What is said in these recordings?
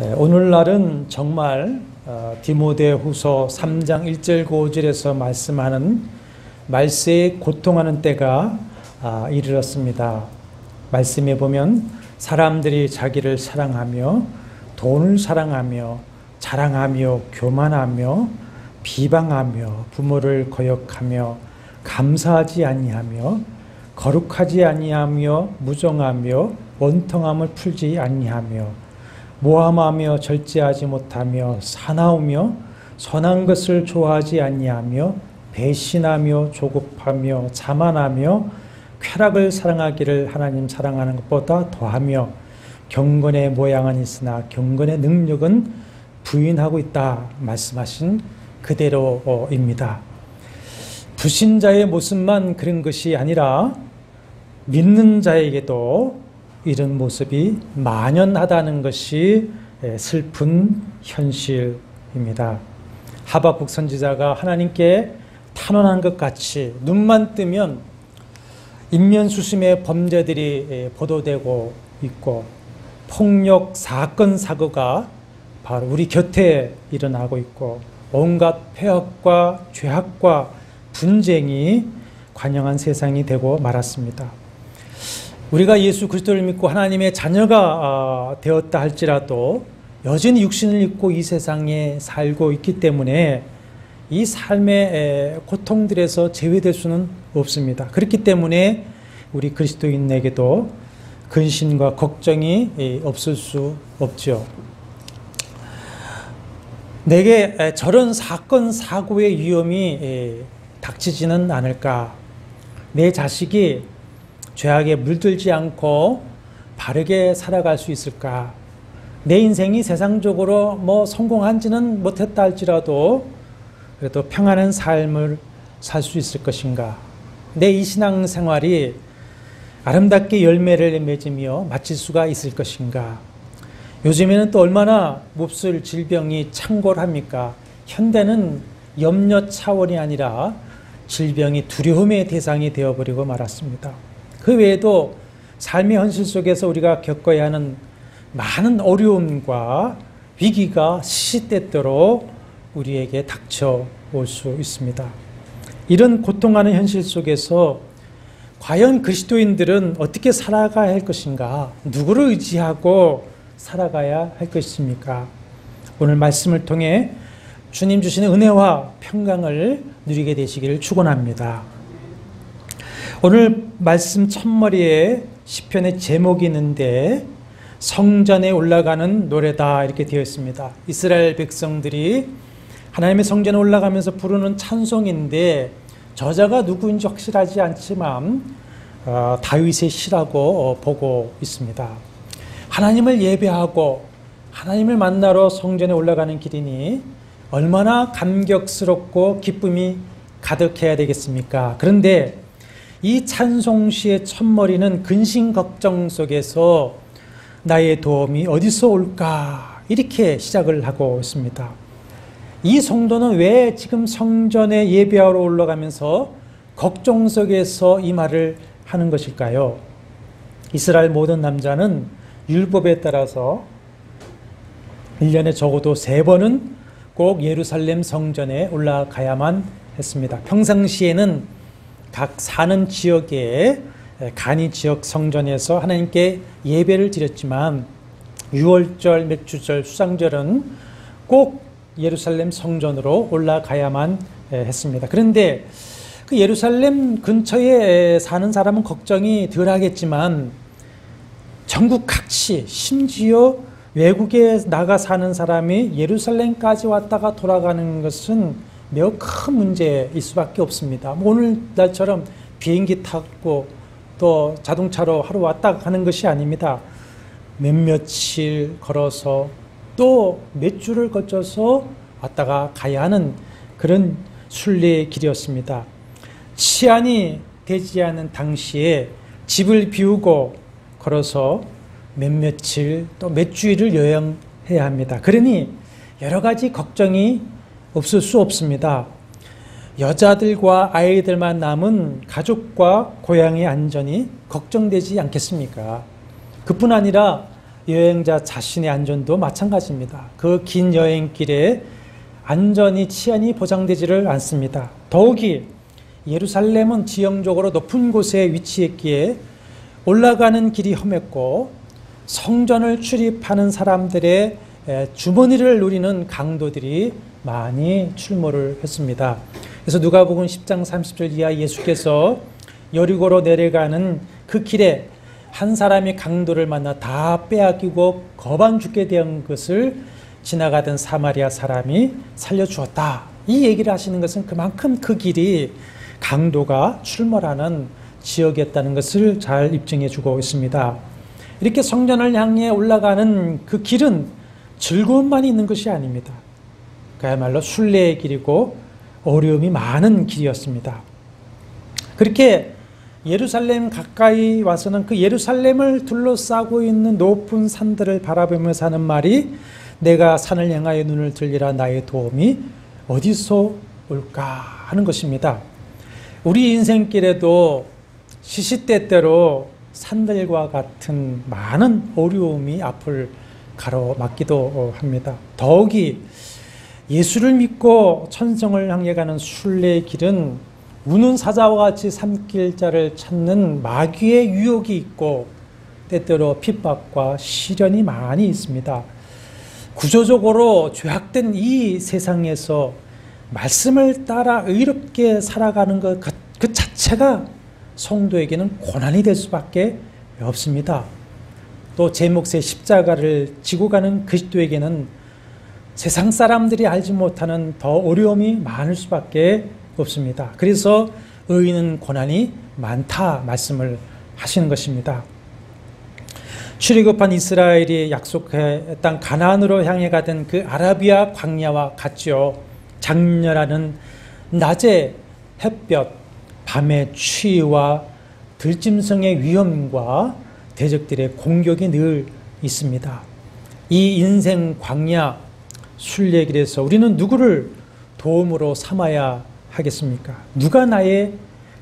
오늘날은 정말 디모데후서 3장 1절 5절에서 말씀하는 말세에 고통하는 때가 이르렀습니다. 말씀에 보면 사람들이 자기를 사랑하며 돈을 사랑하며 자랑하며 교만하며 비방하며 부모를 거역하며 감사하지 아니하며 거룩하지 아니하며 무정하며 원통함을 풀지 아니하며 모함하며 절제하지 못하며 사나우며 선한 것을 좋아하지 아니하며 배신하며 조급하며 자만하며 쾌락을 사랑하기를 하나님 사랑하는 것보다 더하며 경건의 모양은 있으나 경건의 능력은 부인하고 있다 말씀하신 그대로입니다. 불신자의 모습만 그런 것이 아니라 믿는 자에게도 이런 모습이 만연하다는 것이 슬픈 현실입니다. 하박국 선지자가 하나님께 탄원한 것 같이 눈만 뜨면 인면수심의 범죄들이 보도되고 있고 폭력 사건 사고가 바로 우리 곁에 일어나고 있고 온갖 폐역과 죄악과 분쟁이 관영한 세상이 되고 말았습니다. 우리가 예수 그리스도를 믿고 하나님의 자녀가 되었다 할지라도 여전히 육신을 입고 이 세상에 살고 있기 때문에 이 삶의 고통들에서 제외될 수는 없습니다. 그렇기 때문에 우리 그리스도인에게도 근심과 걱정이 없을 수 없죠. 내게 저런 사건 사고의 위험이 닥치지는 않을까? 내 자식이 죄악에 물들지 않고 바르게 살아갈 수 있을까? 내 인생이 세상적으로 성공하지는 못했다 할지라도 그래도 평안한 삶을 살 수 있을 것인가? 내 이 신앙생활이 아름답게 열매를 맺으며 마칠 수가 있을 것인가? 요즘에는 또 얼마나 몹쓸 질병이 창궐합니까? 현대는 염려 차원이 아니라 질병이 두려움의 대상이 되어버리고 말았습니다. 그 외에도 삶의 현실 속에서 우리가 겪어야 하는 많은 어려움과 위기가 시시때때로 우리에게 닥쳐올 수 있습니다. 이런 고통하는 현실 속에서 과연 그리스도인들은 어떻게 살아가야 할 것인가? 누구를 의지하고 살아가야 할 것입니까? 오늘 말씀을 통해 주님 주시는 은혜와 평강을 누리게 되시기를 축원합니다. 오늘 말씀 첫머리에 시편의 제목이 있는데 성전에 올라가는 노래다 이렇게 되어 있습니다. 이스라엘 백성들이 하나님의 성전에 올라가면서 부르는 찬송인데 저자가 누구인지 확실하지 않지만 다윗의 시라고 보고 있습니다. 하나님을 예배하고 하나님을 만나러 성전에 올라가는 길이니 얼마나 감격스럽고 기쁨이 가득해야 되겠습니까? 그런데 이 찬송시의 첫머리는 근심 걱정 속에서 나의 도움이 어디서 올까? 이렇게 시작을 하고 있습니다. 이 성도는 왜 지금 성전에 예배하러 올라가면서 걱정 속에서 이 말을 하는 것일까요? 이스라엘 모든 남자는 율법에 따라서 1년에 적어도 3번은 꼭 예루살렘 성전에 올라가야만 했습니다. 평상시에는 각 사는 지역의 간이 지역 성전에서 하나님께 예배를 드렸지만 6월절, 맥주절, 수상절은 꼭 예루살렘 성전으로 올라가야만 했습니다. 그런데 그 예루살렘 근처에 사는 사람은 걱정이 덜 하겠지만 전국 각지 심지어 외국에 나가 사는 사람이 예루살렘까지 왔다가 돌아가는 것은 매우 큰 문제일 수밖에 없습니다. 오늘날처럼 비행기 타고 또 자동차로 하루 왔다 가는 것이 아닙니다. 몇몇일 걸어서 또 몇 주를 거쳐서 왔다가 가야 하는 그런 순례의 길이었습니다. 치안이 되지 않은 당시에 집을 비우고 걸어서 몇몇일 또 몇 주일을 여행해야 합니다. 그러니 여러 가지 걱정이 없을 수 없습니다. 여자들과 아이들만 남은 가족과 고향의 안전이 걱정되지 않겠습니까? 그뿐 아니라 여행자 자신의 안전도 마찬가지입니다. 그 긴 여행길에 안전이 치안이 보장되지를 않습니다. 더욱이 예루살렘은 지형적으로 높은 곳에 위치했기에 올라가는 길이 험했고 성전을 출입하는 사람들의 주머니를 노리는 강도들이 많이 출몰을 했습니다. 그래서 누가복음 10장 30절 이하 예수께서 여리고로 내려가는 그 길에 한 사람이 강도를 만나 다 빼앗기고 거반 죽게 된 것을 지나가던 사마리아 사람이 살려주었다. 이 얘기를 하시는 것은 그만큼 그 길이 강도가 출몰하는 지역이었다는 것을 잘 입증해 주고 있습니다. 이렇게 성전을 향해 올라가는 그 길은 즐거움만 있는 것이 아닙니다. 그야말로 순례의 길이고 어려움이 많은 길이었습니다. 그렇게 예루살렘 가까이 와서는 그 예루살렘을 둘러싸고 있는 높은 산들을 바라보면서 하는 말이 내가 산을 향하여 눈을 들리라 나의 도움이 어디서 올까 하는 것입니다. 우리 인생길에도 시시때때로 산들과 같은 많은 어려움이 앞을 가로막기도 합니다. 더욱이 예수를 믿고 천성을 향해 가는 순례의 길은 우는 사자와 같이 산길자를 찾는 마귀의 유혹이 있고 때때로 핍박과 시련이 많이 있습니다. 구조적으로 죄악된 이 세상에서 말씀을 따라 의롭게 살아가는 것 그 자체가 성도에게는 고난이 될 수밖에 없습니다. 또 제 몫의 십자가를 지고 가는 그리스도에게는 세상 사람들이 알지 못하는 더 어려움이 많을 수밖에 없습니다. 그래서 의인은 고난이 많다 말씀을 하시는 것입니다. 출애굽한 이스라엘이 약속했던 가나안으로 향해 가던 그 아라비아 광야와 같죠. 장렬하는 낮의 햇볕, 밤의 추위와 들짐승의 위험과 대적들의 공격이 늘 있습니다. 이 인생 광야 순례길에서 우리는 누구를 도움으로 삼아야 하겠습니까? 누가 나의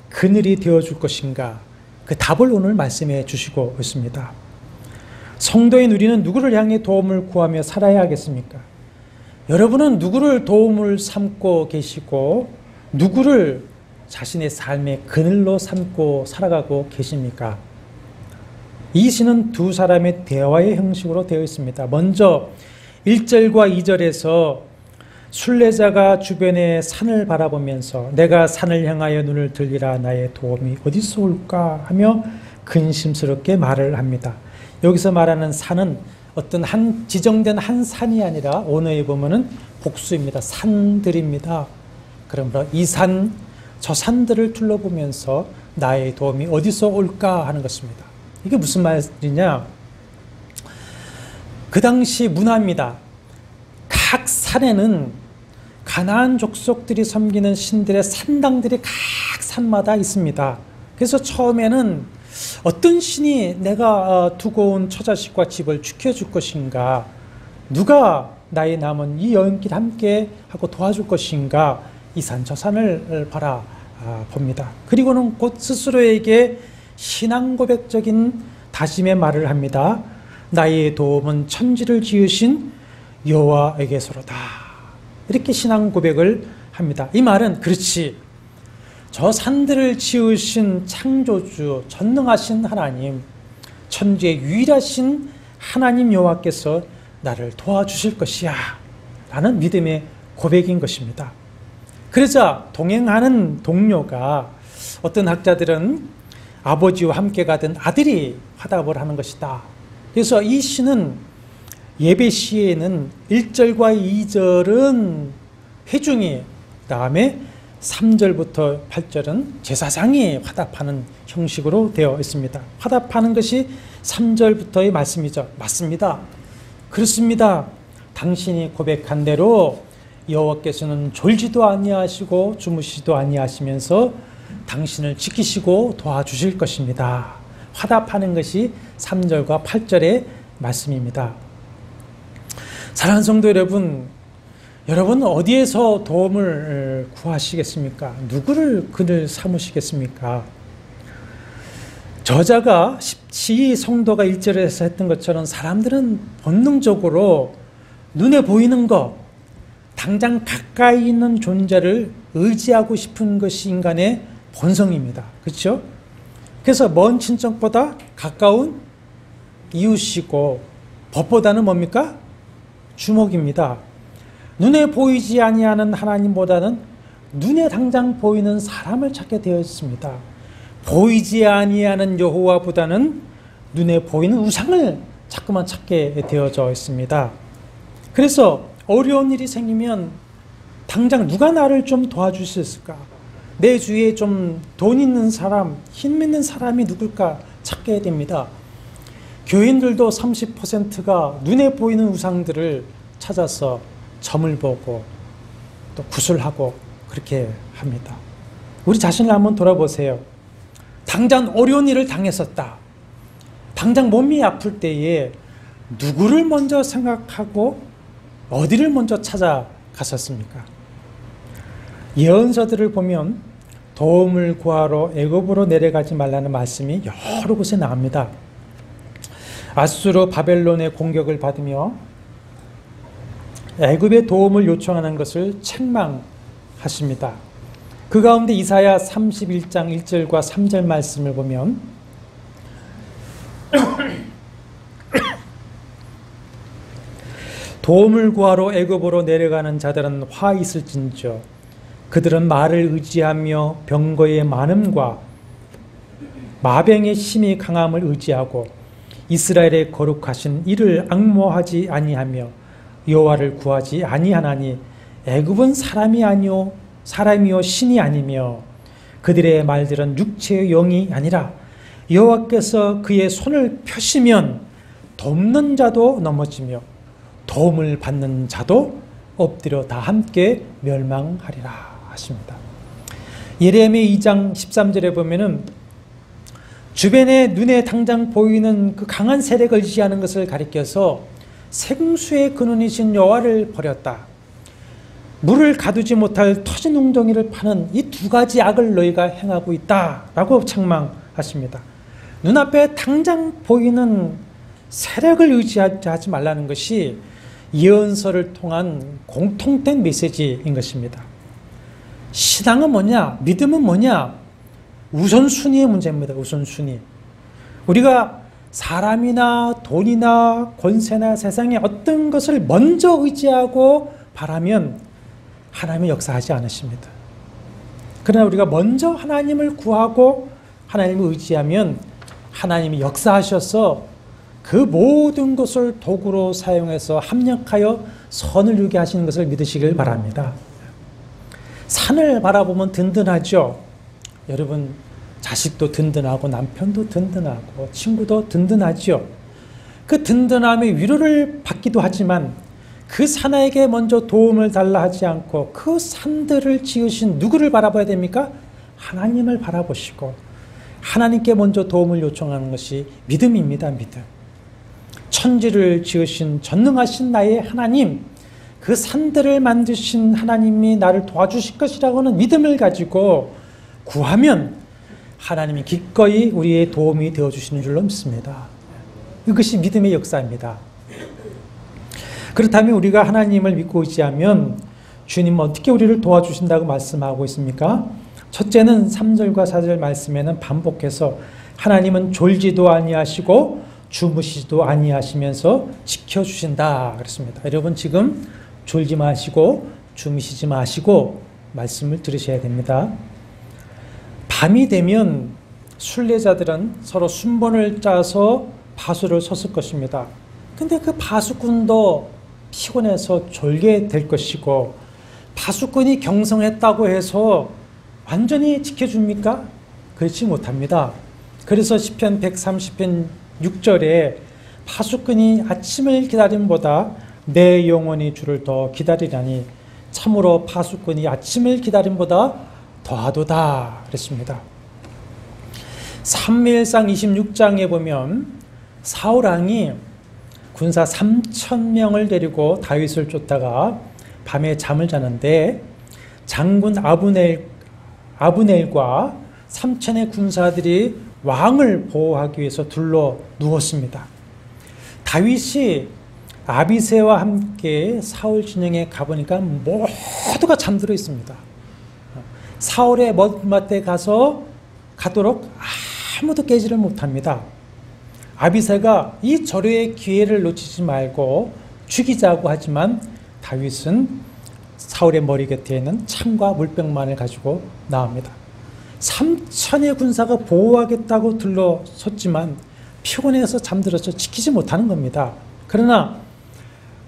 그늘이 되어줄 것인가? 그 답을 오늘 말씀해 주시고 있습니다. 성도인 우리는 누구를 향해 도움을 구하며 살아야 하겠습니까? 여러분은 누구를 도움을 삼고 계시고 누구를 자신의 삶의 그늘로 삼고 살아가고 계십니까? 이 시는 두 사람의 대화의 형식으로 되어 있습니다. 먼저 1절과 2절에서 순례자가 주변의 산을 바라보면서 내가 산을 향하여 눈을 들리라 나의 도움이 어디서 올까 하며 근심스럽게 말을 합니다. 여기서 말하는 산은 어떤 한 지정된 한 산이 아니라 언어에 보면은 복수입니다. 산들입니다. 그러므로 이 산, 저 산들을 둘러보면서 나의 도움이 어디서 올까 하는 것입니다. 이게 무슨 말이냐? 그 당시 문화입니다. 각 산에는 가나안 족속들이 섬기는 신들의 산당들이 각 산마다 있습니다. 그래서 처음에는 어떤 신이 내가 두고 온 처자식과 집을 지켜줄 것인가? 누가 나의 남은 이 여행길 함께 하고 도와줄 것인가? 이 산 저 산을 바라봅니다. 그리고는 곧 스스로에게 신앙 고백적인 다짐의 말을 합니다. 나의 도움은 천지를 지으신 여호와에게서로다. 이렇게 신앙 고백을 합니다. 이 말은 그렇지. 저 산들을 지으신 창조주, 전능하신 하나님, 천지의 유일하신 하나님 여호와께서 나를 도와주실 것이야 라는 믿음의 고백인 것입니다. 그러자 동행하는 동료가 어떤 학자들은 아버지와 함께 가던 아들이 화답을 하는 것이다. 그래서 이 시는 예배 시에는 1절과 2절은 회중이, 그다음에 3절부터 8절은 제사장이 화답하는 형식으로 되어 있습니다. 화답하는 것이 3절부터의 말씀이죠. 맞습니다. 그렇습니다. 당신이 고백한 대로 여호와께서는 졸지도 아니하시고 주무시지도 아니하시면서 당신을 지키시고 도와주실 것입니다. 화답하는 것이 3절과 8절의 말씀입니다. 사랑하는 성도 여러분, 여러분 어디에서 도움을 구하시겠습니까? 누구를 그늘 삼으시겠습니까? 저자가 시 성도가 1절에서 했던 것처럼 사람들은 본능적으로 눈에 보이는 것, 당장 가까이 있는 존재를 의지하고 싶은 것이 인간의 본성입니다. 그렇죠? 그래서 먼 친척보다 가까운 이웃이고 법보다는 뭡니까? 주목입니다. 눈에 보이지 아니하는 하나님보다는 눈에 당장 보이는 사람을 찾게 되어 있습니다. 보이지 아니하는 여호와보다는 눈에 보이는 우상을 자꾸만 찾게 되어져 있습니다. 그래서 어려운 일이 생기면 당장 누가 나를 좀 도와줄 수 있을까? 내 주위에 좀 돈 있는 사람, 힘 있는 사람이 누굴까 찾게 됩니다. 교인들도 30%가 눈에 보이는 우상들을 찾아서 점을 보고 또 구슬하고 그렇게 합니다. 우리 자신을 한번 돌아보세요. 당장 어려운 일을 당했었다. 당장 몸이 아플 때에 누구를 먼저 생각하고 어디를 먼저 찾아갔었습니까? 예언서들을 보면 도움을 구하러 애굽으로 내려가지 말라는 말씀이 여러 곳에 나옵니다. 아수르 바벨론의 공격을 받으며 애굽의 도움을 요청하는 것을 책망하십니다. 그 가운데 이사야 31장 1절과 3절 말씀을 보면 도움을 구하러 애굽으로 내려가는 자들은 화 있을진저 그들은 말을 의지하며 병거의 많음과 마병의 힘이 강함을 의지하고 이스라엘의 거룩하신 이를 앙모하지 아니하며 여호와를 구하지 아니하나니 애굽은 사람이요 신이 아니며 그들의 말들은 육체의 영이 아니라 여호와께서 그의 손을 펴시면 돕는 자도 넘어지며 도움을 받는 자도 엎드려 다 함께 멸망하리라 하십니다. 예레미야 2장 13절에 보면은 주변에 눈에 당장 보이는 그 강한 세력을 의지하는 것을 가리켜서 생수의 근원이신 여호와를 버렸다. 물을 가두지 못할 터진 웅덩이를 파는 이 두 가지 악을 너희가 행하고 있다라고 책망하십니다. 눈앞에 당장 보이는 세력을 의지하지 말라는 것이 예언서를 통한 공통된 메시지인 것입니다. 신앙은 뭐냐? 믿음은 뭐냐? 우선순위의 문제입니다. 우선순위. 우리가 사람이나 돈이나 권세나 세상의 어떤 것을 먼저 의지하고 바라면 하나님은 역사하지 않으십니다. 그러나 우리가 먼저 하나님을 구하고 하나님을 의지하면 하나님이 역사하셔서 그 모든 것을 도구로 사용해서 합력하여 선을 이루게 하시는 것을 믿으시길 바랍니다. 산을 바라보면 든든하죠. 여러분 자식도 든든하고 남편도 든든하고 친구도 든든하죠. 그 든든함의 위로를 받기도 하지만 그 산에게 먼저 도움을 달라 하지 않고 그 산들을 지으신 누구를 바라봐야 됩니까? 하나님을 바라보시고 하나님께 먼저 도움을 요청하는 것이 믿음입니다. 믿음. 천지를 지으신 전능하신 나의 하나님, 그 산들을 만드신 하나님이 나를 도와주실 것이라고 하는 믿음을 가지고 구하면 하나님이 기꺼이 우리의 도움이 되어주시는 줄로 믿습니다. 이것이 믿음의 역사입니다. 그렇다면 우리가 하나님을 믿고 의지하면 주님은 어떻게 우리를 도와주신다고 말씀하고 있습니까? 첫째는 3절과 4절 말씀에는 반복해서 하나님은 졸지도 아니하시고 주무시지도 아니하시면서 지켜주신다 그랬습니다. 여러분 지금 졸지 마시고 주무시지 마시고 말씀을 들으셔야 됩니다. 밤이 되면 순례자들은 서로 순번을 짜서 바수를 섰을 것입니다. 근데 그 바수꾼도 피곤해서 졸게 될 것이고 바수꾼이 경성했다고 해서 완전히 지켜줍니까? 그렇지 못합니다. 그래서 시편 130편 6절에 바수꾼이 아침을 기다림보다 내 영혼이 주를 더 기다리라니 참으로 바수꾼이 아침을 기다림보다 더하도다 그랬습니다. 사무엘상 26장에 보면 사울 왕이 군사 3,000명을 데리고 다윗을 쫓다가 밤에 잠을 자는데 장군 아브넬과 3,000의 군사들이 왕을 보호하기 위해서 둘러 누웠습니다. 다윗이 아비새와 함께 사울 진영에 가보니까 모두가 잠들어 있습니다. 사울의 머리맡에 가도록 아무도 깨지를 못합니다. 아비새가 이 절호의 기회를 놓치지 말고 죽이자고 하지만 다윗은 사울의 머리 곁에 있는 창과 물병만을 가지고 나옵니다. 3천의 군사가 보호하겠다고 둘러섰지만 피곤해서 잠들어서 지키지 못하는 겁니다. 그러나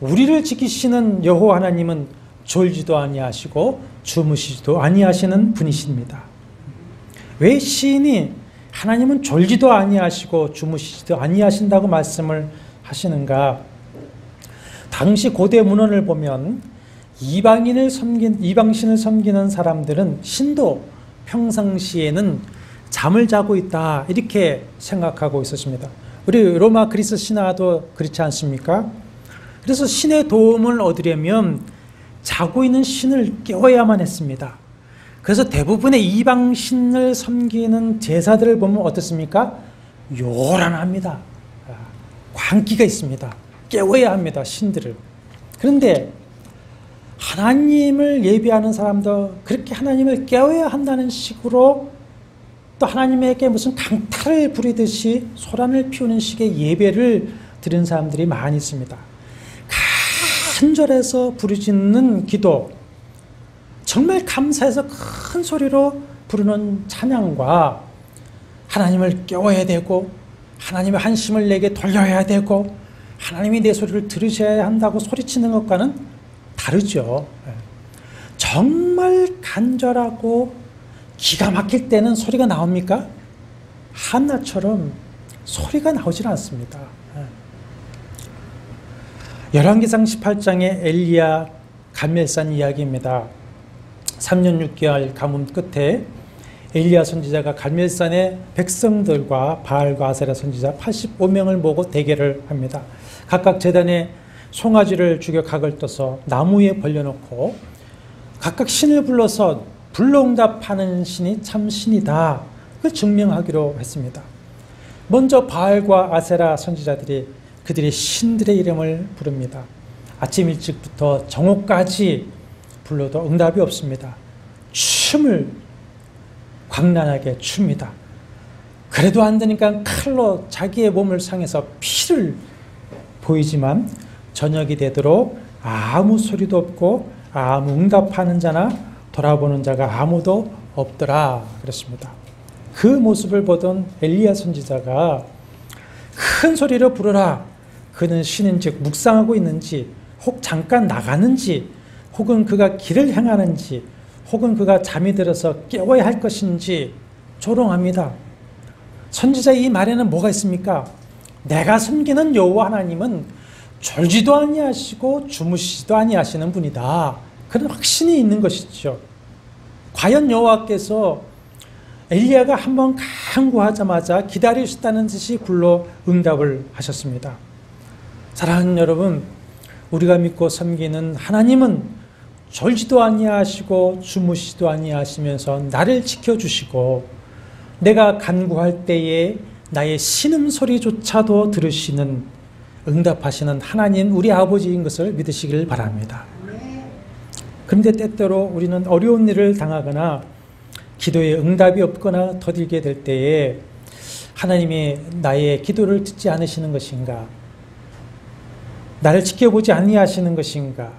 우리를 지키시는 여호와 하나님은 졸지도 아니하시고 주무시지도 아니하시는 분이십니다. 왜 시인이 하나님은 졸지도 아니하시고 주무시지도 아니하신다고 말씀을 하시는가? 당시 고대 문헌을 보면 이방신을 섬기는 사람들은 신도 평상시에는 잠을 자고 있다 이렇게 생각하고 있었습니다. 우리 로마 그리스 신화도 그렇지 않습니까? 그래서 신의 도움을 얻으려면 자고 있는 신을 깨워야만 했습니다. 그래서 대부분의 이방신을 섬기는 제사들을 보면 어떻습니까? 요란합니다. 광기가 있습니다. 깨워야 합니다. 신들을. 그런데 하나님을 예배하는 사람도 그렇게 하나님을 깨워야 한다는 식으로 또 하나님에게 무슨 강탈을 부리듯이 소란을 피우는 식의 예배를 드리는 사람들이 많이 있습니다. 간절해서 부르짖는 기도, 정말 감사해서 큰 소리로 부르는 찬양과 하나님을 깨워야 되고 하나님의 한심을 내게 돌려야 되고 하나님이 내 소리를 들으셔야 한다고 소리치는 것과는 다르죠. 정말 간절하고 기가 막힐 때는 소리가 나옵니까? 한나처럼 소리가 나오질 않습니다. 열왕기상 18장의 엘리야 갈멜산 이야기입니다. 3년 6개월 가뭄 끝에 엘리야 선지자가 갈멜산의 백성들과 바알과 아세라 선지자 85명을 모고 대결을 합니다. 각각 제단에 송아지를 죽여 각을 떠서 나무에 벌려놓고 각각 신을 불러서 불로응답하는 신이 참 신이다. 그걸 증명하기로 했습니다. 먼저 바알과 아세라 선지자들이 그들의 신들의 이름을 부릅니다. 아침 일찍부터 정오까지 불러도 응답이 없습니다. 춤을 광란하게 춥니다. 그래도 안 되니까 칼로 자기의 몸을 상해서 피를 보이지만 저녁이 되도록 아무 소리도 없고 아무 응답하는 자나 돌아보는 자가 아무도 없더라 그랬습니다. 그 모습을 보던 엘리야 선지자가 큰 소리로 부르라. 그는 신인즉 묵상하고 있는지 혹 잠깐 나가는지 혹은 그가 길을 행하는지 혹은 그가 잠이 들어서 깨워야 할 것인지 조롱합니다. 선지자의 이 말에는 뭐가 있습니까? 내가 섬기는 여호와 하나님은 졸지도 아니하시고 주무시지도 아니하시는 분이다. 그런 확신이 있는 것이죠. 과연 여호와께서 엘리야가 한번 간구하자마자 기다리셨다는 듯이 불러 응답을 하셨습니다. 사랑하는 여러분, 우리가 믿고 섬기는 하나님은 졸지도 아니하시고 주무시지도 아니하시면서 나를 지켜주시고 내가 간구할 때에 나의 신음소리조차도 들으시는 응답하시는 하나님 우리 아버지인 것을 믿으시길 바랍니다. 그런데 때때로 우리는 어려운 일을 당하거나 기도에 응답이 없거나 더딜게 될 때에 하나님이 나의 기도를 듣지 않으시는 것인가? 나를 지켜보지 아니하시는 것인가?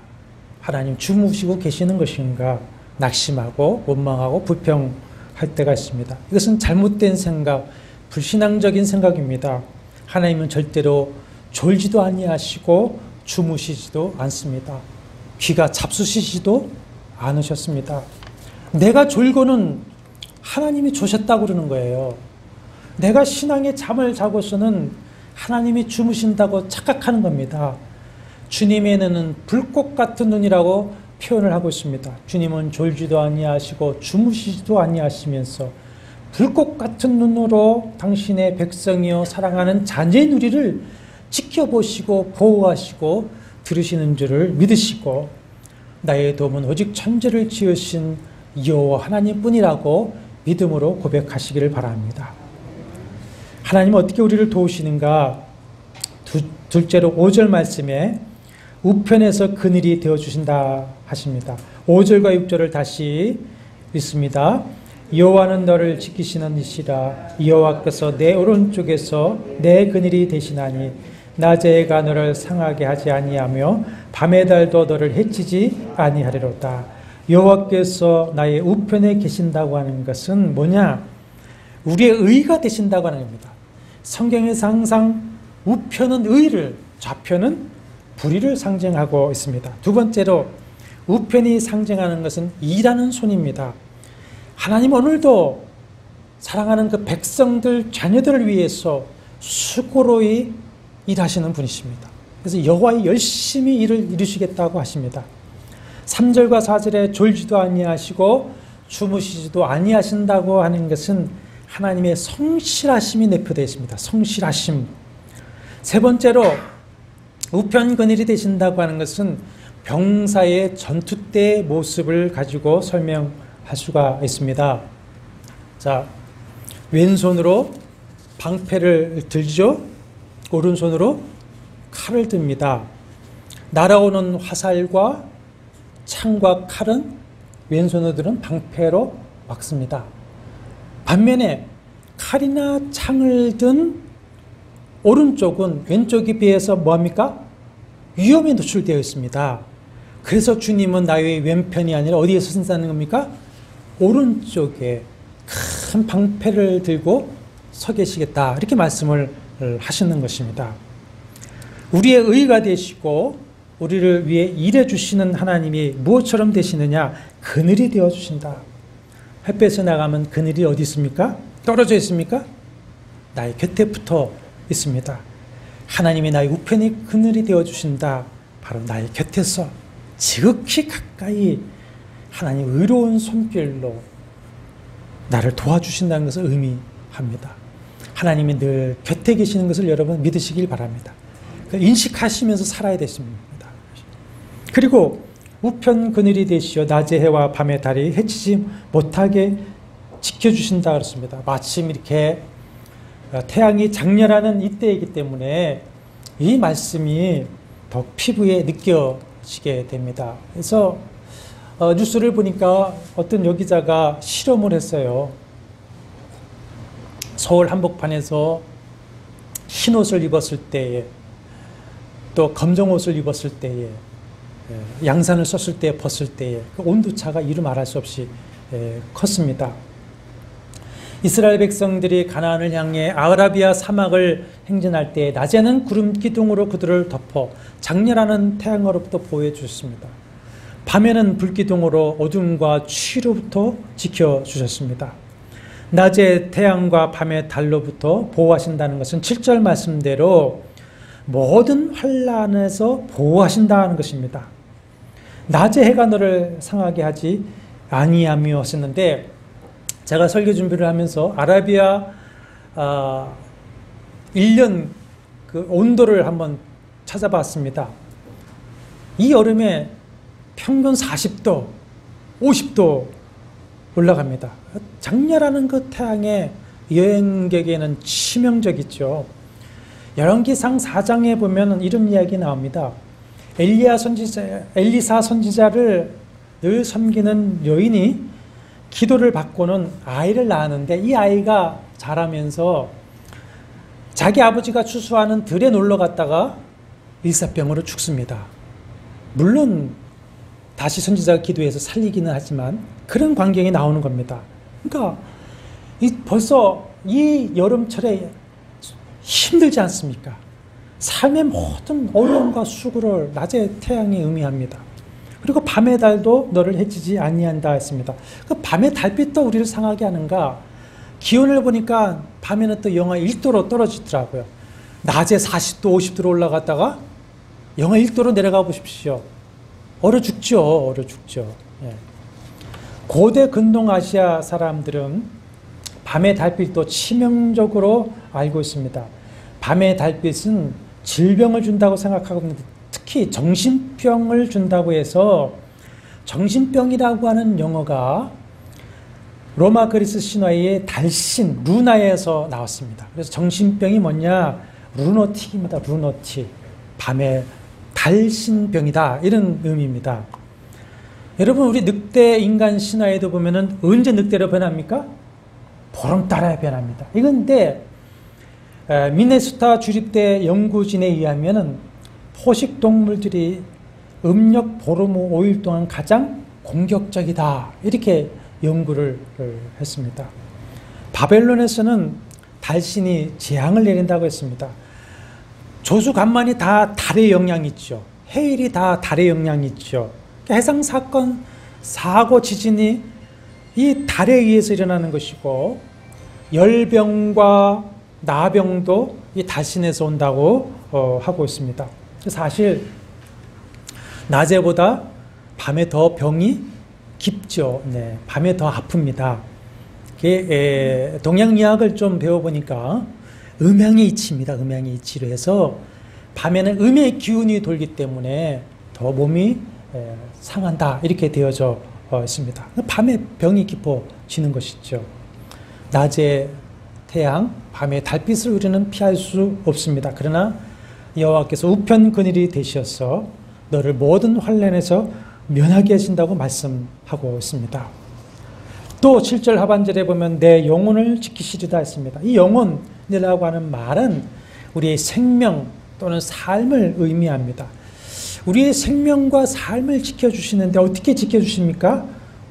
하나님 주무시고 계시는 것인가? 낙심하고 원망하고 불평할 때가 있습니다. 이것은 잘못된 생각, 불신앙적인 생각입니다. 하나님은 절대로 졸지도 아니하시고 주무시지도 않습니다. 귀가 잡수시지도 않으셨습니다. 내가 졸고는 하나님이 조셨다고 그러는 거예요. 내가 신앙의 잠을 자고서는 하나님이 주무신다고 착각하는 겁니다. 주님의 눈은 불꽃 같은 눈이라고 표현을 하고 있습니다. 주님은 졸지도 아니하시고 주무시지도 아니하시면서 불꽃 같은 눈으로 당신의 백성이요 사랑하는 자녀의 누리를 지켜보시고 보호하시고 들으시는 줄을 믿으시고 나의 도움은 오직 천지를 지으신 여호와 하나님뿐이라고 믿음으로 고백하시기를 바랍니다. 하나님은 어떻게 우리를 도우시는가? 둘째로 5절 말씀에 우편에서 그늘이 되어주신다 하십니다. 5절과 6절을 다시 읽습니다. 여호와는 너를 지키시는 이시라. 여호와께서 내 오른쪽에서 내 그늘이 되시나니 낮의 해가 너를 상하게 하지 아니하며 밤의 달도 너를 해치지 아니하리로다. 여호와께서 나의 우편에 계신다고 하는 것은 뭐냐? 우리의 의가 되신다고 하는 겁니다. 성경에서 항상 우편은 의를, 좌편은 불의를 상징하고 있습니다. 두 번째로 우편이 상징하는 것은 일하는 손입니다. 하나님 오늘도 사랑하는 그 백성들, 자녀들을 위해서 수고로이 일하시는 분이십니다. 그래서 여호와의 열심히 일을 이루시겠다고 하십니다. 3절과 4절에 졸지도 아니하시고 주무시지도 아니하신다고 하는 것은 하나님의 성실하심이 내포되어 있습니다. 성실하심. 세 번째로 우편 그늘이 되신다고 하는 것은 병사의 전투 때의 모습을 가지고 설명할 수가 있습니다. 자, 왼손으로 방패를 들죠. 오른손으로 칼을 듭니다. 날아오는 화살과 창과 칼은 왼손으로 들은 방패로 막습니다. 반면에 칼이나 창을 든 오른쪽은 왼쪽에 비해서 뭐합니까? 위험에 노출되어 있습니다. 그래서 주님은 나의 왼편이 아니라 어디에 서신다는 겁니까? 오른쪽에 큰 방패를 들고 서 계시겠다. 이렇게 말씀을 하시는 것입니다. 우리의 의가 되시고 우리를 위해 일해 주시는 하나님이 무엇처럼 되시느냐? 그늘이 되어 주신다. 햇볕에 나가면 그늘이 어디 있습니까? 떨어져 있습니까? 나의 곁에 붙어 있습니다. 하나님이 나의 우편이 그늘이 되어 주신다. 바로 나의 곁에서 지극히 가까이 하나님 의로운 손길로 나를 도와주신다는 것을 의미합니다. 하나님이 늘 곁에 계시는 것을 여러분 믿으시길 바랍니다. 인식하시면서 살아야 되십니다. 그리고 우편 그늘이 되시어 낮의 해와 밤의 달이 해치지 못하게 지켜주신다 그렇습니다. 마침 이렇게 태양이 장렬하는 이때이기 때문에 이 말씀이 더 피부에 느껴지게 됩니다. 그래서 뉴스를 보니까 어떤 여기자가 실험을 했어요. 서울 한복판에서 흰 옷을 입었을 때에 또 검정 옷을 입었을 때에 양산을 썼을 때 벗을 때에 그 온도차가 이루 말할 수 없이 컸습니다. 이스라엘 백성들이 가나안을 향해 아라비아 사막을 행진할 때 낮에는 구름 기둥으로 그들을 덮어 장렬하는 태양으로부터 보호해 주셨습니다. 밤에는 불기둥으로 어둠과 추위로부터 지켜주셨습니다. 낮에 태양과 밤의 달로부터 보호하신다는 것은 7절 말씀대로 모든 환난에서 보호하신다는 것입니다. 낮에 해가 너를 상하게 하지 아니하며 하셨는데 제가 설교 준비를 하면서 아라비아 1년 그 온도를 한번 찾아봤습니다. 이 여름에 평균 40도, 50도 올라갑니다. 장렬하는 그 태양의 여행객에는 치명적이죠. 열왕기상 4장에 보면 이런 이야기 나옵니다. 엘리사 선지자를 늘 섬기는 여인이 기도를 받고는 아이를 낳았는데 이 아이가 자라면서 자기 아버지가 추수하는 들에 놀러 갔다가 일사병으로 죽습니다. 물론 다시 선지자가 기도해서 살리기는 하지만 그런 광경이 나오는 겁니다. 그러니까 벌써 이 여름철에 힘들지 않습니까? 삶의 모든 어려움과 수고를 낮의 태양이 의미합니다. 그리고 밤의 달도 너를 해치지 아니한다 했습니다. 그 밤의 달빛도 우리를 상하게 하는가? 기온을 보니까 밤에는 또 영하 1도로 떨어지더라고요. 낮에 40도, 50도로 올라갔다가 영하 1도로 내려가 보십시오. 얼어 죽죠. 얼어 죽죠. 예. 고대 근동아시아 사람들은 밤의 달빛도 치명적으로 알고 있습니다. 밤의 달빛은 질병을 준다고 생각하고 있는데 특히 정신병을 준다고 해서 정신병이라고 하는 용어가 로마 그리스 신화의 달신 루나에서 나왔습니다. 그래서 정신병이 뭐냐? 루너틱입니다. 루너틱. 밤에 달신병이다. 이런 의미입니다. 여러분, 우리 늑대 인간 신화에도 보면은 언제 늑대로 변합니까? 보름달에 변합니다. 이건데 미네소타 주립대 연구진에 의하면은 포식 동물들이 음력 보름 후 5일 동안 가장 공격적이다. 이렇게 연구를 했습니다. 바벨론에서는 달신이 재앙을 내린다고 했습니다. 조수간만이 다 달의 영향이 있죠. 해일이 다 달의 영향이 있죠. 해상 사건, 사고, 지진이 이 달에 의해서 일어나는 것이고, 열병과 나병도 이 달신에서 온다고 하고 있습니다. 사실 낮에보다 밤에 더 병이 깊죠. 네, 밤에 더 아픕니다. 동양의학을 좀 배워보니까 음양의 이치입니다. 음양의 이치로 해서 밤에는 음의 기운이 돌기 때문에 더 몸이 상한다. 이렇게 되어져 있습니다. 밤에 병이 깊어지는 것이죠. 낮에 태양, 밤에 달빛을 우리는 피할 수 없습니다. 그러나 여호와께서 우편 그늘이 되셔서 너를 모든 환난에서 면하게 하신다고 말씀하고 있습니다. 또 7절 하반절에 보면 내 영혼을 지키시리다 했습니다. 이 영혼이라고 하는 말은 우리의 생명 또는 삶을 의미합니다. 우리의 생명과 삶을 지켜주시는데 어떻게 지켜주십니까?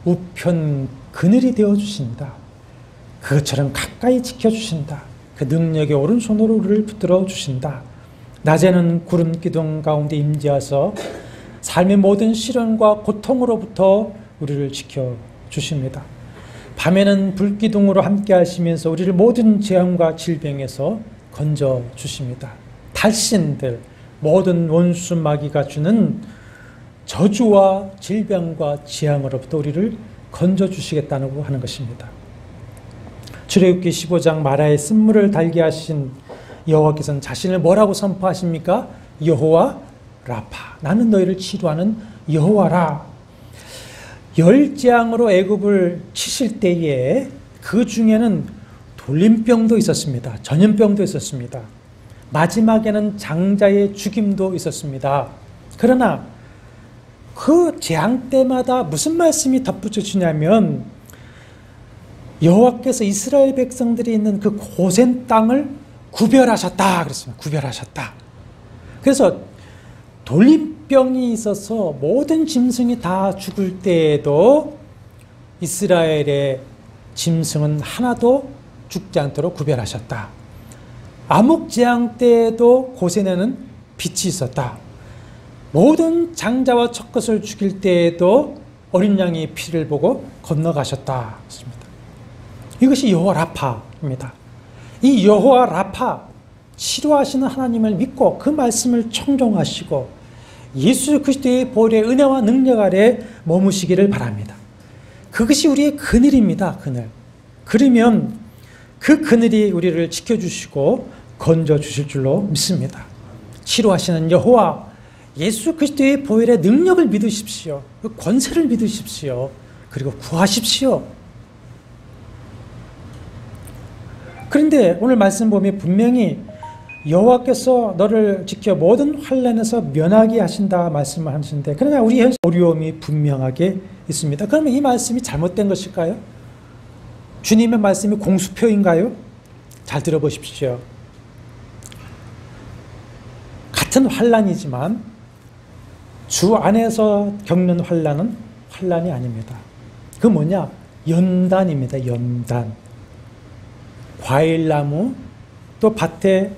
우편 그늘이 되어주신다. 그것처럼 가까이 지켜주신다. 그 능력의 오른손으로 우리를 붙들어 주신다. 낮에는 구름 기둥 가운데 임재하서 삶의 모든 시련과 고통으로부터 우리를 지켜주십니다. 밤에는 불기둥으로 함께 하시면서 우리를 모든 재앙과 질병에서 건져주십니다. 달신들, 모든 원수 마귀가 주는 저주와 질병과 재앙으로부터 우리를 건져주시겠다고 하는 것입니다. 출애굽기 15장 마라에 쓴물을 달게 하신 여호와께서는 자신을 뭐라고 선포하십니까? 여호와 라파. 나는 너희를 치료하는 여호와라. 열재앙으로 애굽을 치실 때에 그 중에는 돌림병도 있었습니다. 전염병도 있었습니다. 마지막에는 장자의 죽임도 있었습니다. 그러나 그 재앙 때마다 무슨 말씀이 덧붙여지냐면 여호와께서 이스라엘 백성들이 있는 그 고센 땅을 구별하셨다 그랬습니다. 구별하셨다. 그래서 돌림병이 있어서 모든 짐승이 다 죽을 때에도 이스라엘의 짐승은 하나도 죽지 않도록 구별하셨다. 암흑재앙 때에도 고센에는 빛이 있었다. 모든 장자와 첫 것을 죽일 때에도 어린 양의 피를 보고 건너가셨다. 이것이 여호와 라파입니다. 이 여호와 라파, 치료하시는 하나님을 믿고 그 말씀을 청종하시고 예수 그리스도의 보혈의 은혜와 능력 아래 머무시기를 바랍니다. 그것이 우리의 그늘입니다. 그늘. 그러면 그 그늘이 우리를 지켜주시고 건져주실 줄로 믿습니다. 치료하시는 여호와, 예수 그리스도의 보혈의 능력을 믿으십시오. 그 권세를 믿으십시오. 그리고 구하십시오. 그런데 오늘 말씀 보면 분명히 여호와께서 너를 지켜 모든 환난에서 면하게 하신다 말씀을 하시는데, 그러나 우리 현실 어려움이 분명하게 있습니다. 그러면 이 말씀이 잘못된 것일까요? 주님의 말씀이 공수표인가요? 잘 들어보십시오. 같은 환난이지만 주 안에서 겪는 환난은 환난이 아닙니다. 그 뭐냐? 연단입니다. 연단. 과일나무, 또 밭에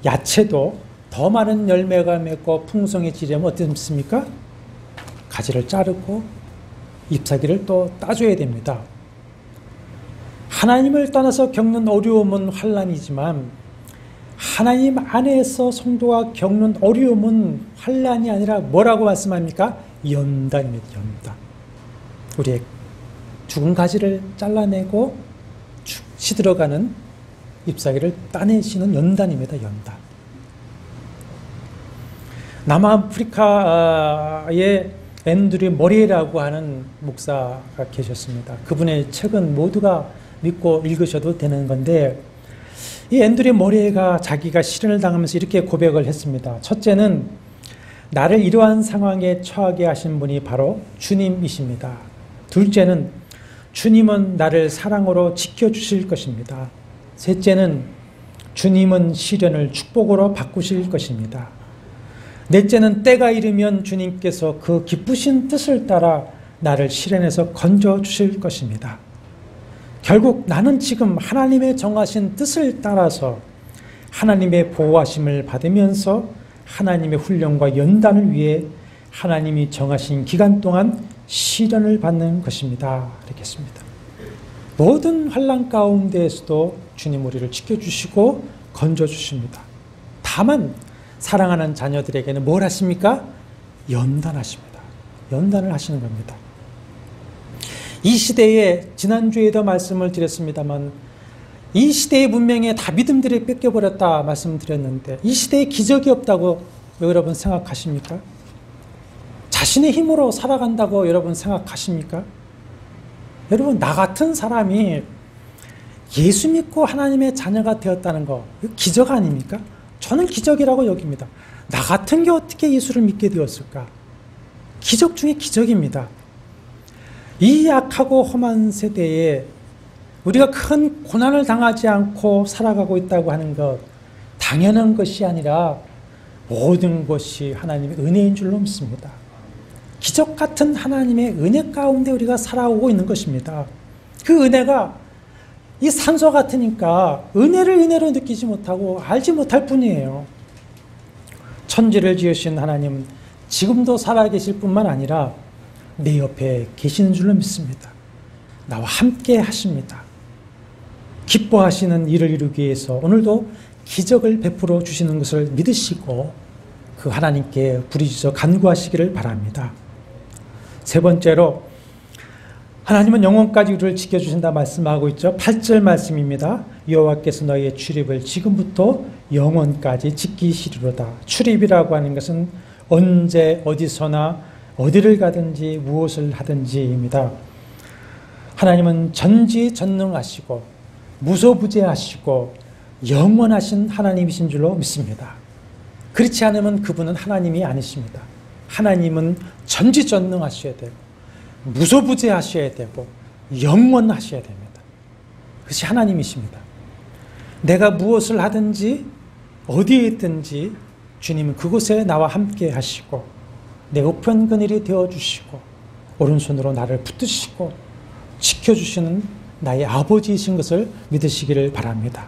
야채도 더 많은 열매가 맺고 풍성해지려면 어떻습니까? 가지를 자르고 잎사귀를 또 따줘야 됩니다. 하나님을 떠나서 겪는 어려움은 환난이지만 하나님 안에서 성도가 겪는 어려움은 환난이 아니라 뭐라고 말씀합니까? 연단입니다. 연단. 우리의 죽은 가지를 잘라내고 시들어가는 잎사귀를 따내시는 연단입니다. 연단. 남아프리카의 앤드류 머레이라고 하는 목사가 계셨습니다. 그분의 책은 모두가 믿고 읽으셔도 되는 건데, 이 앤드류 머레이가 자기가 시련을 당하면서 이렇게 고백을 했습니다. 첫째는 나를 이러한 상황에 처하게 하신 분이 바로 주님이십니다. 둘째는 주님은 나를 사랑으로 지켜주실 것입니다. 셋째는 주님은 시련을 축복으로 바꾸실 것입니다. 넷째는 때가 이르면 주님께서 그 기쁘신 뜻을 따라 나를 시련에서 건져주실 것입니다. 결국 나는 지금 하나님의 정하신 뜻을 따라서 하나님의 보호하심을 받으면서 하나님의 훈련과 연단을 위해 하나님이 정하신 기간 동안 시련을 받는 것입니다. 이렇게 했습니다. 모든 환난 가운데에서도 주님 우리를 지켜주시고 건져주십니다. 다만 사랑하는 자녀들에게는 뭘 하십니까? 연단하십니다. 연단을 하시는 겁니다. 이 시대에 지난주에도 말씀을 드렸습니다만 이 시대의 문명에 다 믿음들이 뺏겨버렸다 말씀드렸는데 이 시대에 기적이 없다고 여러분 생각하십니까? 자신의 힘으로 살아간다고 여러분 생각하십니까? 여러분 나 같은 사람이 예수 믿고 하나님의 자녀가 되었다는 거 기적 아닙니까? 저는 기적이라고 여깁니다. 나 같은 게 어떻게 예수를 믿게 되었을까? 기적 중에 기적입니다. 이 약하고 험한 세대에 우리가 큰 고난을 당하지 않고 살아가고 있다고 하는 것 당연한 것이 아니라 모든 것이 하나님의 은혜인 줄로 믿습니다. 기적 같은 하나님의 은혜 가운데 우리가 살아오고 있는 것입니다. 그 은혜가 이 산소 같으니까 은혜를 은혜로 느끼지 못하고 알지 못할 뿐이에요. 천지를 지으신 하나님 지금도 살아계실 뿐만 아니라 내 옆에 계시는 줄로 믿습니다. 나와 함께 하십니다. 기뻐하시는 일을 이루기 위해서 오늘도 기적을 베풀어 주시는 것을 믿으시고 그 하나님께 부르짖어 간구하시기를 바랍니다. 세 번째로 하나님은 영원까지 우리를 지켜주신다 말씀하고 있죠. 8절 말씀입니다. 여호와께서 너희의 출입을 지금부터 영원까지 지키시리로다. 출입이라고 하는 것은 언제 어디서나 어디를 가든지 무엇을 하든지입니다. 하나님은 전지전능하시고 무소부재하시고 영원하신 하나님이신 줄로 믿습니다. 그렇지 않으면 그분은 하나님이 아니십니다. 하나님은 전지전능하셔야 되고 무소부재하셔야 되고 영원하셔야 됩니다. 그것이 하나님이십니다. 내가 무엇을 하든지 어디에 있든지 주님은 그곳에 나와 함께 하시고 내 우편 그늘이 되어주시고 오른손으로 나를 붙드시고 지켜주시는 나의 아버지이신 것을 믿으시기를 바랍니다.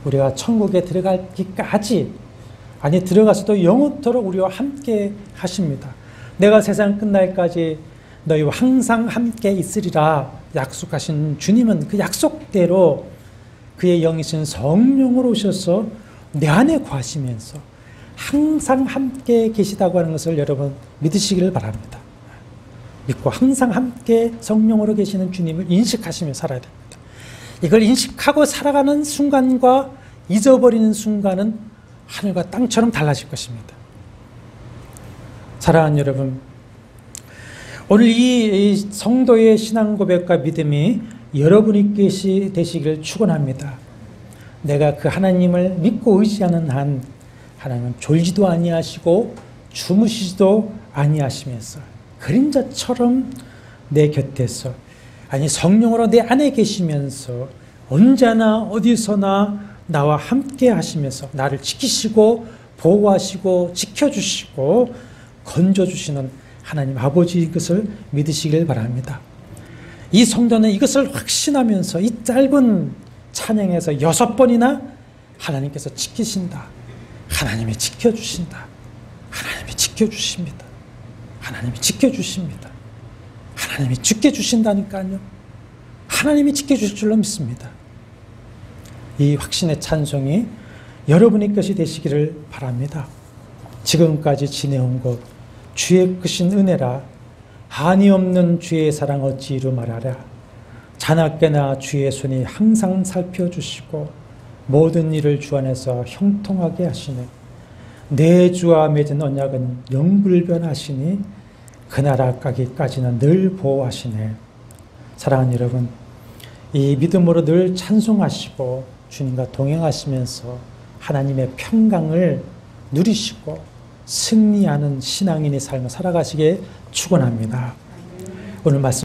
우리가 천국에 들어가기까지 아니 들어가서도 영원토록 우리와 함께 하십니다. 내가 세상 끝날까지 너희와 항상 함께 있으리라 약속하신 주님은 그 약속대로 그의 영이신 성령으로 오셔서 내 안에 거하시면서 항상 함께 계시다고 하는 것을 여러분 믿으시기를 바랍니다. 믿고 항상 함께 성령으로 계시는 주님을 인식하시며 살아야 됩니다. 이걸 인식하고 살아가는 순간과 잊어버리는 순간은 하늘과 땅처럼 달라질 것입니다. 사랑하는 여러분, 오늘 이 성도의 신앙 고백과 믿음이 여러분이 되시기를 축원합니다. 내가 그 하나님을 믿고 의지하는 한 하나님은 졸지도 아니하시고 주무시지도 아니하시면서 그림자처럼 내 곁에서 아니 성령으로 내 안에 계시면서 언제나 어디서나 나와 함께 하시면서 나를 지키시고 보호하시고 지켜주시고 건져주시는 하나님 아버지의 것을 믿으시길 바랍니다. 이 성도는 이것을 확신하면서 이 짧은 찬양에서 6번이나 하나님께서 지키신다. 하나님이 지켜주신다. 하나님이 지켜주십니다. 하나님이 지켜주십니다. 하나님이 지켜주신다니까요. 하나님이 지켜주실 줄로 믿습니다. 이 확신의 찬송이 여러분의 것이 되시기를 바랍니다. 지금까지 지내온 것 주의 크신 은혜라 한이 없는 주의 사랑 어찌 이루 말하랴. 자나깨나 주의 손이 항상 살펴주시고 모든 일을 주 안에서 형통하게 하시네. 내 주와 맺은 언약은 영불변하시니 그 나라 가기까지는 늘 보호하시네. 사랑하는 여러분, 이 믿음으로 늘 찬송하시고 주님과 동행하시면서 하나님의 평강을 누리시고 승리하는 신앙인의 삶을 살아가시기에 축원합니다. 오늘 말씀